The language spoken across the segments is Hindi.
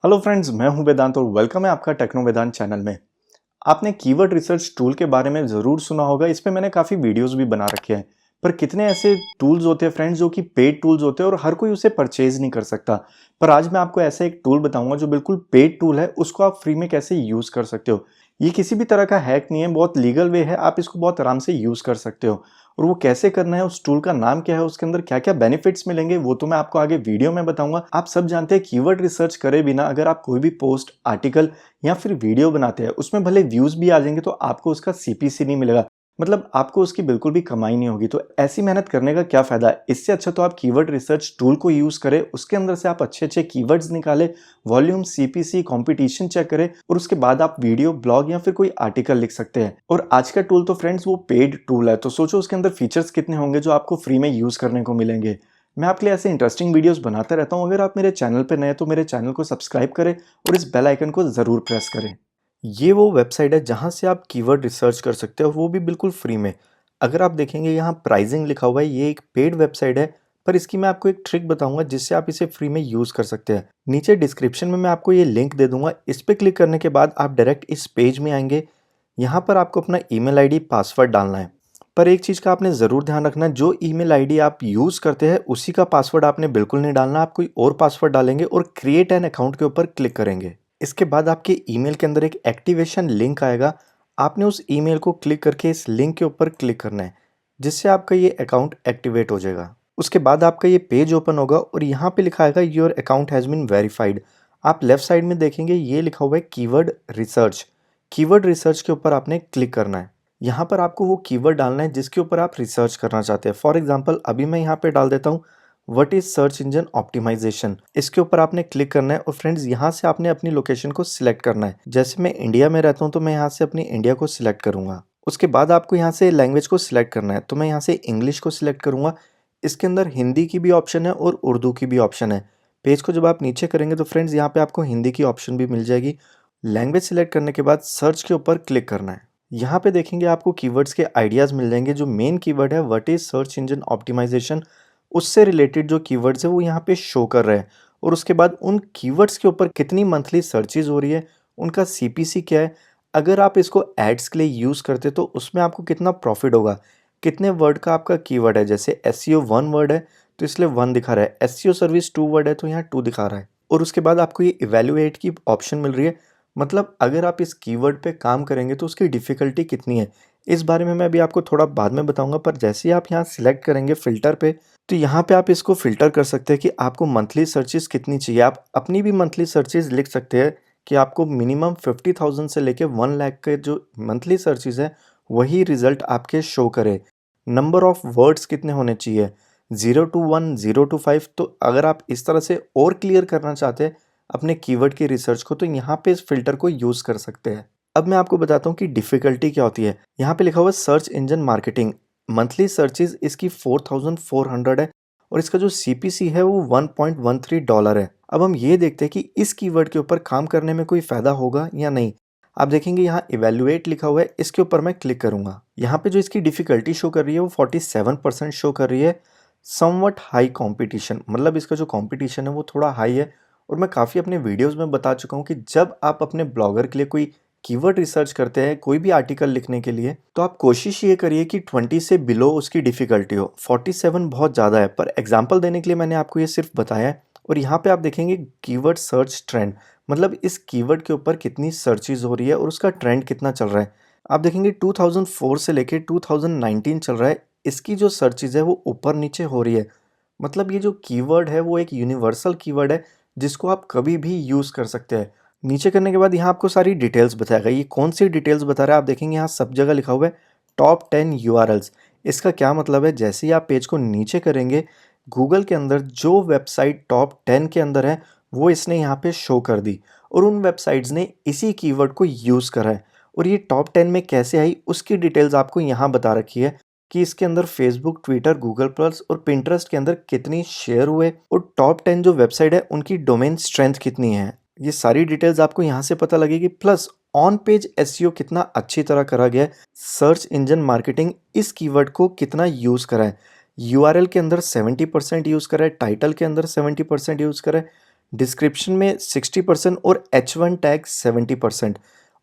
हेलो फ्रेंड्स, मैं हूं वेदांत और वेलकम है आपका टेक्नो वेदांत चैनल में। आपने कीवर्ड रिसर्च टूल के बारे में ज़रूर सुना होगा। इस पे मैंने काफ़ी वीडियोस भी बना रखे हैं। पर कितने ऐसे टूल्स होते हैं फ्रेंड्स जो कि पेड टूल्स होते हैं और हर कोई उसे परचेज नहीं कर सकता। पर आज मैं आपको ऐसा एक टूल बताऊंगा जो बिल्कुल पेड टूल है, उसको आप फ्री में कैसे यूज़ कर सकते हो। ये किसी भी तरह का हैक नहीं है, बहुत लीगल वे है, आप इसको बहुत आराम से यूज़ कर सकते हो। और वो कैसे करना है, उस टूल का नाम क्या है, उसके अंदर क्या क्या बेनिफिट्स मिलेंगे, वो तो मैं आपको आगे वीडियो में बताऊंगा। आप सब जानते हैं कीवर्ड रिसर्च करे बिना अगर आप कोई भी पोस्ट, आर्टिकल या फिर वीडियो बनाते हैं, उसमें भले व्यूज भी आ जाएंगे तो आपको उसका सीपीसी नहीं मिलेगा। मतलब आपको उसकी बिल्कुल भी कमाई नहीं होगी। तो ऐसी मेहनत करने का क्या फायदा है। इससे अच्छा तो आप कीवर्ड रिसर्च टूल को यूज करें, उसके अंदर से आप अच्छे अच्छे कीवर्ड्स निकाले, वॉल्यूम, सीपीसी, कंपटीशन चेक करें और उसके बाद आप वीडियो, ब्लॉग या फिर कोई आर्टिकल लिख सकते हैं। और आज का टूल तो फ्रेंड्स वो पेड टूल है, तो सोचो उसके अंदर फीचर्स कितने होंगे जो आपको फ्री में यूज करने को मिलेंगे। मैं आपके लिए ऐसे इंटरेस्टिंग वीडियोस बनाता रहता हूं। अगर आप मेरे चैनल पर नए हैं तो मेरे चैनल को सब्सक्राइब करें और इस बेल आइकन को जरूर प्रेस करें। ये वो वेबसाइट है जहाँ से आप कीवर्ड रिसर्च कर सकते हो, वो भी बिल्कुल फ्री में। अगर आप देखेंगे यहाँ प्राइसिंग लिखा हुआ है, ये एक पेड वेबसाइट है। पर इसकी मैं आपको एक ट्रिक बताऊंगा जिससे आप इसे फ्री में यूज़ कर सकते हैं। नीचे डिस्क्रिप्शन में मैं आपको ये लिंक दे दूंगा। इस पर क्लिक करने के बाद आप डायरेक्ट इस पेज में आएंगे। यहाँ पर आपको अपना ईमेल आईडी, पासवर्ड डालना है। पर एक चीज़ का आपने ज़रूर ध्यान रखना है, जो ईमेल आईडी आप यूज़ करते हैं उसी का पासवर्ड आपने बिल्कुल नहीं डालना। आप कोई और पासवर्ड डालेंगे और क्रिएट एन अकाउंट के ऊपर क्लिक करेंगे। इसके बाद आपके ईमेल के अंदर एक एक्टिवेशन लिंक आएगा। आपने उस ईमेल को क्लिक करके इस लिंक के ऊपर क्लिक करना है, जिससे आपका ये अकाउंट एक्टिवेट हो जाएगा। उसके बाद आपका ये पेज ओपन होगा और यहाँ पे लिखा आएगा your account has been verified. आप लेफ्ट साइड में देखेंगे ये लिखा हुआ है कीवर्ड रिसर्च। कीवर्ड रिसर्च के ऊपर आपने क्लिक करना है। यहाँ पर आपको वो कीवर्ड डालना है जिसके ऊपर आप रिसर्च करना चाहते हैं। फॉर एग्जाम्पल अभी मैं यहाँ पे डाल देता हूँ what is search engine optimisation. इसके ऊपर आपने क्लिक करना है और फ्रेंड्स यहाँ से आपने अपनी लोकेशन को सिलेक्ट करना है। जैसे मैं इंडिया में रहता हूँ तो मैं यहाँ से अपनी इंडिया को सिलेक्ट करूँगा। उसके बाद आपको यहाँ से लैंग्वेज को सिलेक्ट करना है, तो मैं यहाँ से इंग्लिश को सिलेक्ट करूँगा। इसके अंदर हिंदी की भी ऑप्शन है और उर्दू की भी ऑप्शन है। पेज को जब आप नीचे करेंगे तो फ्रेंड्स यहाँ पे आपको हिंदी की ऑप्शन भी मिल जाएगी। लैंग्वेज सिलेक्ट करने के बाद सर्च के ऊपर क्लिक करना है। यहाँ पे देखेंगे आपको कीवर्ड्स के आइडियाज़ मिल जाएंगे। जो मेन कीवर्ड है what is search engine optimisation, उससे रिलेटेड जो कीवर्ड्स है वो यहाँ पे शो कर रहे हैं। और उसके बाद उन कीवर्ड्स के ऊपर कितनी मंथली सर्चेज हो रही है, उनका सीपीसी क्या है, अगर आप इसको एड्स के लिए यूज़ करते तो उसमें आपको कितना प्रॉफिट होगा, कितने वर्ड का आपका कीवर्ड है। जैसे एसईओ 1 वर्ड है तो इसलिए 1 दिखा रहा है, एसईओ सर्विस 2 वर्ड है तो यहाँ 2 दिखा रहा है। और उसके बाद आपको ये इवैल्यूएट की ऑप्शन मिल रही है। मतलब अगर आप इस कीवर्ड पे काम करेंगे तो उसकी डिफ़िकल्टी कितनी है, इस बारे में मैं अभी आपको थोड़ा बाद में बताऊंगा। पर जैसे ही आप यहाँ सिलेक्ट करेंगे फ़िल्टर पे, तो यहाँ पे आप इसको फ़िल्टर कर सकते हैं कि आपको मंथली सर्चेज़ कितनी चाहिए। आप अपनी भी मंथली सर्चेज़ लिख सकते हैं कि आपको मिनिमम 50,000 से लेके 1 लाख के जो मंथली सर्चेज़ है वही रिज़ल्ट आपके शो करे। नंबर ऑफ़ वर्ड्स कितने होने चाहिए, 0 to 1, 0 to 5। तो अगर आप इस तरह से और क्लियर करना चाहते हैं अपने कीवर्ड की रिसर्च को, तो यहाँ पे इस फ़िल्टर को यूज़ कर सकते हैं। अब मैं आपको बताता हूँ कि डिफ़िकल्टी क्या होती है। यहाँ पे लिखा हुआ है search engine marketing. Monthly searches इसकी 4,400 है और इसका जो सीपीसी है वो $1.13 है। अब हम ये देखते हैं कि इस कीवर्ड के ऊपर काम करने में कोई फ़ायदा होगा या नहीं। आप देखेंगे यहाँ इवैल्यूएट लिखा हुआ है, इसके ऊपर मैं क्लिक करूँगा। यहाँ पे जो इसकी डिफ़िकल्टी शो कर रही है वो 47% शो कर रही है। समवट हाई कॉम्पिटिशन, मतलब इसका जो कॉम्पिटिशन है वो थोड़ा हाई है। और मैं काफ़ी अपने वीडियोज़ में बता चुका हूँ कि जब आप अपने ब्लॉगर के लिए कोई कीवर्ड रिसर्च करते हैं, कोई भी आर्टिकल लिखने के लिए, तो आप कोशिश ये करिए कि 20 से बिलो उसकी डिफ़िकल्टी हो। 47 बहुत ज़्यादा है, पर एग्जांपल देने के लिए मैंने आपको ये सिर्फ बताया है। और यहाँ पे आप देखेंगे कीवर्ड सर्च ट्रेंड, मतलब इस कीवर्ड के ऊपर कितनी सर्चेज हो रही है और उसका ट्रेंड कितना चल रहा है। आप देखेंगे 2004 से लेके 2019 चल रहा है, इसकी जो सर्चेज है वो ऊपर नीचे हो रही है। मतलब ये जो कीवर्ड है वो एक यूनिवर्सल कीवर्ड है जिसको आप कभी भी यूज़ कर सकते हैं। नीचे करने के बाद यहाँ आपको सारी डिटेल्स बताएगा। ये कौन सी डिटेल्स बता रहा है, आप देखेंगे यहाँ सब जगह लिखा हुआ है टॉप 10 यूआरएल्स। इसका क्या मतलब है, जैसे ही आप पेज को नीचे करेंगे, गूगल के अंदर जो वेबसाइट टॉप 10 के अंदर है वो इसने यहाँ पे शो कर दी और उन वेबसाइट्स ने इसी कीवर्ड को यूज़ करा है। और ये टॉप 10 में कैसे आई उसकी डिटेल्स आपको यहाँ बता रखी है कि इसके अंदर फेसबुक, ट्विटर, गूगल प्लस और पिंटरेस्ट के अंदर कितनी शेयर हुए और टॉप 10 जो वेबसाइट है उनकी डोमेन स्ट्रेंथ कितनी है। ये सारी डिटेल्स आपको यहाँ से पता लगेगी। प्लस ऑन पेज एसईओ कितना अच्छी तरह करा गया है, सर्च इंजन मार्केटिंग इस कीवर्ड को कितना यूज़ करा है, यूआरएल के अंदर 70% यूज़ करा है, टाइटल के अंदर 70% यूज़ करा है, डिस्क्रिप्शन में 60% और H1 tag 70%।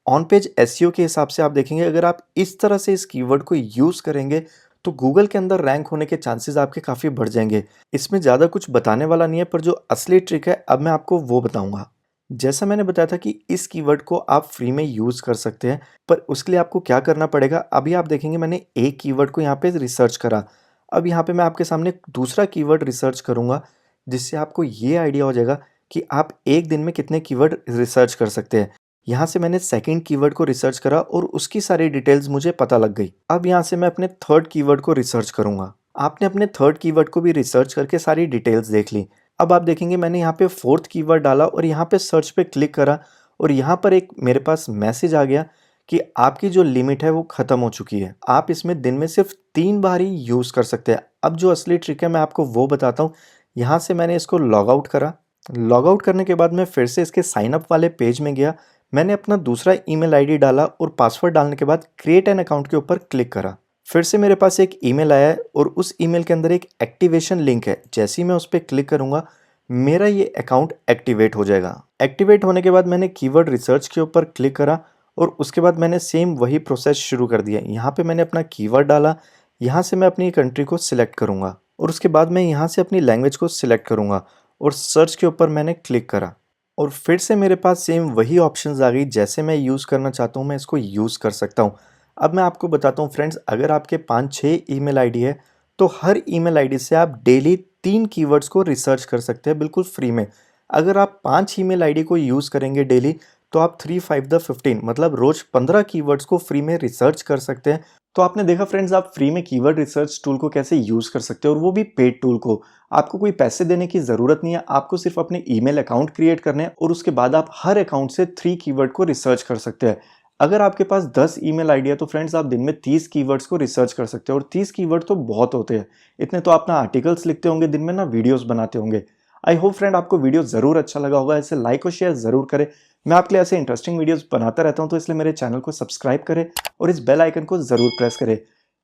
On page SEO के हिसाब से आप देखेंगे अगर आप इस तरह से इस कीवर्ड को यूज़ करेंगे तो गूगल के अंदर रैंक होने के चांसेस आपके काफ़ी बढ़ जाएंगे। इसमें ज़्यादा कुछ बताने वाला नहीं है, पर जो असली ट्रिक है अब मैं आपको वो बताऊंगा। जैसा मैंने बताया था कि इस कीवर्ड को आप फ्री में यूज़ कर सकते हैं, पर उसके लिए आपको क्या करना पड़ेगा। अभी आप देखेंगे मैंने एक कीवर्ड को यहाँ पे रिसर्च करा। अब यहाँ पे मैं आपके सामने दूसरा कीवर्ड रिसर्च करूँगा, जिससे आपको ये आइडिया हो जाएगा कि आप एक दिन में कितने कीवर्ड रिसर्च कर सकते हैं। यहाँ से मैंने सेकंड कीवर्ड को रिसर्च करा और उसकी सारी डिटेल्स मुझे पता लग गई। अब यहाँ से मैं अपने थर्ड कीवर्ड को रिसर्च करूँगा। आपने अपने थर्ड कीवर्ड को भी रिसर्च करके सारी डिटेल्स देख ली। अब आप देखेंगे मैंने यहाँ पे फोर्थ कीवर्ड डाला और यहाँ पे सर्च पे क्लिक करा और यहाँ पर एक मेरे पास मैसेज आ गया कि आपकी जो लिमिट है वो ख़त्म हो चुकी है। आप इसमें दिन में सिर्फ 3 बार ही यूज़ कर सकते हैं। अब जो असली ट्रिक है मैं आपको वो बताता हूँ। यहाँ से मैंने इसको लॉग आउट करा। लॉग आउट करने के बाद मैं फिर से इसके साइन अप वाले पेज में गया। मैंने अपना दूसरा ईमेल आईडी डाला और पासवर्ड डालने के बाद क्रिएट एन अकाउंट के ऊपर क्लिक करा। फिर से मेरे पास एक ईमेल आया है और उस ईमेल के अंदर एक एक्टिवेशन लिंक है। जैसे ही मैं उस पर क्लिक करूँगा मेरा ये अकाउंट एक्टिवेट हो जाएगा। एक्टिवेट होने के बाद मैंने कीवर्ड रिसर्च के ऊपर क्लिक करा और उसके बाद मैंने सेम वही प्रोसेस शुरू कर दिया। यहाँ पे मैंने अपना कीवर्ड डाला। यहाँ से मैं अपनी कंट्री को सिलेक्ट करूँगा और उसके बाद मैं यहाँ से अपनी लैंग्वेज को सिलेक्ट करूँगा और सर्च के ऊपर मैंने क्लिक करा और फिर से मेरे पास सेम वही ऑप्शंस आ गई। जैसे मैं यूज़ करना चाहता हूँ मैं इसको यूज़ कर सकता हूँ। अब मैं आपको बताता हूँ फ्रेंड्स, अगर आपके 5-6 ईमेल आईडी है तो हर ईमेल आईडी से आप डेली 3 कीवर्ड्स को रिसर्च कर सकते हैं बिल्कुल फ्री में। अगर आप 5 ईमेल आईडी को यूज़ करेंगे डेली तो आप 3 5 द 15 मतलब रोज़ 15 कीवर्ड्स को फ्री में रिसर्च कर सकते हैं। तो आपने देखा फ्रेंड्स, आप फ्री में कीवर्ड रिसर्च टूल को कैसे यूज़ कर सकते हैं और वो भी पेड टूल को। आपको कोई पैसे देने की ज़रूरत नहीं है, आपको सिर्फ अपने ईमेल अकाउंट क्रिएट करने हैं और उसके बाद आप हर अकाउंट से 3 कीवर्ड को रिसर्च कर सकते हैं। अगर आपके पास 10 ईमेल आईडी है तो फ्रेंड्स आप दिन में 30 कीवर्ड्स को रिसर्च कर सकते हैं और 30 कीवर्ड तो बहुत होते हैं। इतने तो आप ना आर्टिकल्स लिखते होंगे दिन में, ना वीडियोस बनाते होंगे। आई होप फ्रेंड आपको वीडियो ज़रूर अच्छा लगा होगा। इसे लाइक और शेयर ज़रूर करें। मैं आपके लिए ऐसे इंटरेस्टिंग वीडियोस बनाता रहता हूं, तो इसलिए मेरे चैनल को सब्सक्राइब करें और इस बेल आइकन को ज़रूर प्रेस करें।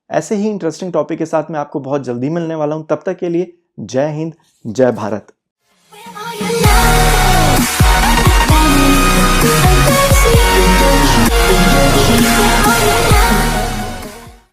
ऐसे ही इंटरेस्टिंग टॉपिक के साथ मैं आपको बहुत जल्दी मिलने वाला हूं। तब तक के लिए जय हिंद, जय भारत। Thank you.